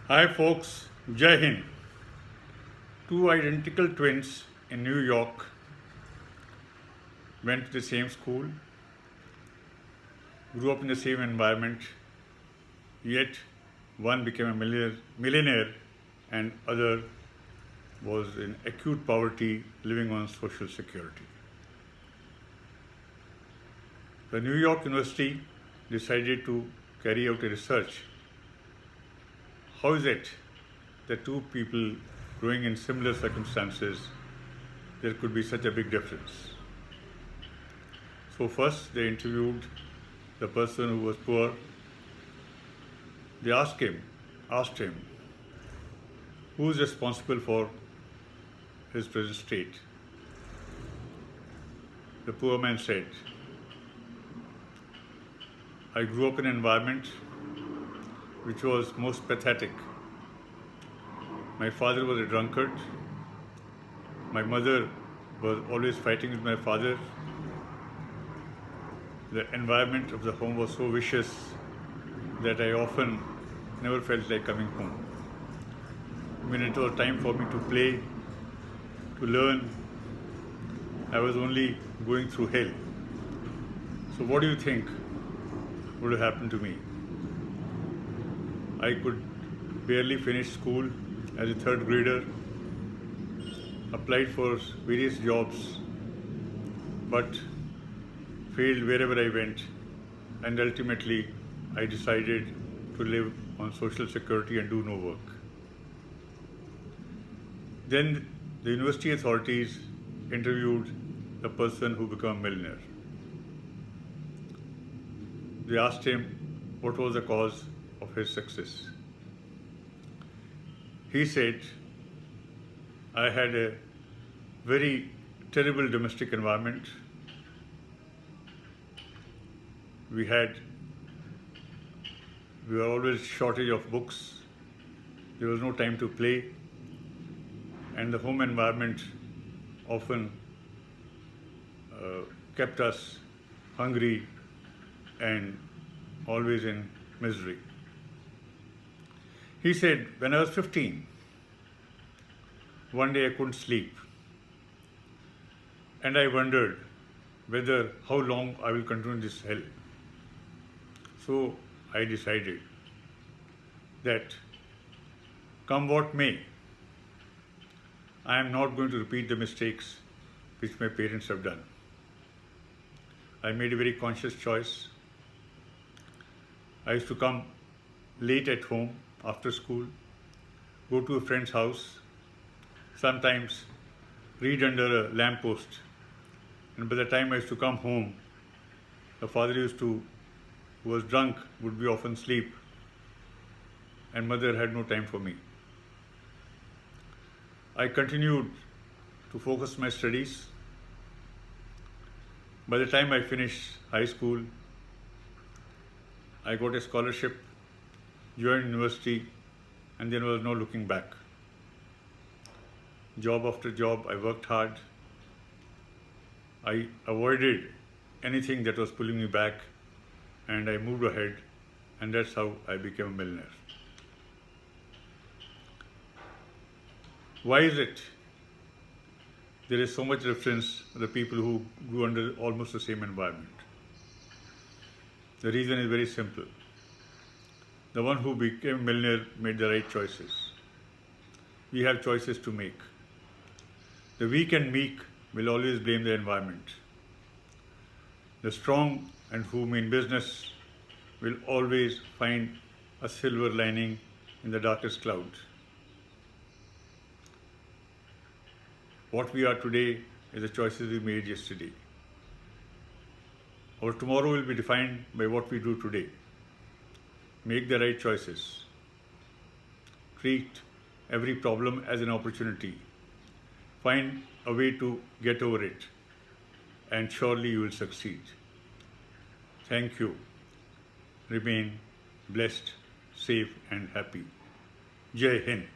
Hi folks, Jai Hind. Two identical twins in New York went to the same school, grew up in the same environment, yet one became a millionaire and other was in acute poverty living on social security. The New York University decided to carry out a research. How is it that two people growing in similar circumstances, there could be such a big difference? So first they interviewed the person who was poor. They asked him, who is responsible for his present state? The poor man said, I grew up in an environment which was most pathetic. My father was a drunkard. My mother was always fighting with my father. The environment of the home was so vicious that I often never felt like coming home. When it was time for me to play, to learn, I was only going through hell. So what do you think would have happened to me? I could barely finish school as a third grader, applied for various jobs, but failed wherever I went, and ultimately I decided to live on social security and do no work. Then the university authorities interviewed the person who became a millionaire. They asked him what was the cause of his success. He said, I had a very terrible domestic environment. We were always shortage of books. There was no time to play. And the home environment often kept us hungry and always in misery. He said, when I was 15, one day I couldn't sleep. And I wondered how long I will continue this hell. So I decided that come what may, I am not going to repeat the mistakes which my parents have done. I made a very conscious choice. I used to come late at home after school, go to a friend's house, sometimes read under a lamppost. And by the time I used to come home, the father who was drunk, would be often asleep, and mother had no time for me. I continued to focus my studies. By the time I finished high school, I got a scholarship, joined university, and there was no looking back. Job after job, I worked hard. I avoided anything that was pulling me back, and I moved ahead, and that's how I became a millionaire. Why is it there is so much reference to the people who grew under almost the same environment? The reason is very simple. The one who became a millionaire made the right choices. We have choices to make. The weak and meek will always blame the environment. The strong and who mean business will always find a silver lining in the darkest cloud. What we are today is the choices we made yesterday. Our tomorrow will be defined by what we do today. Make the right choices. Treat every problem as an opportunity. Find a way to get over it, and surely you will succeed. Thank you. Remain blessed, safe and happy. Jai Hind.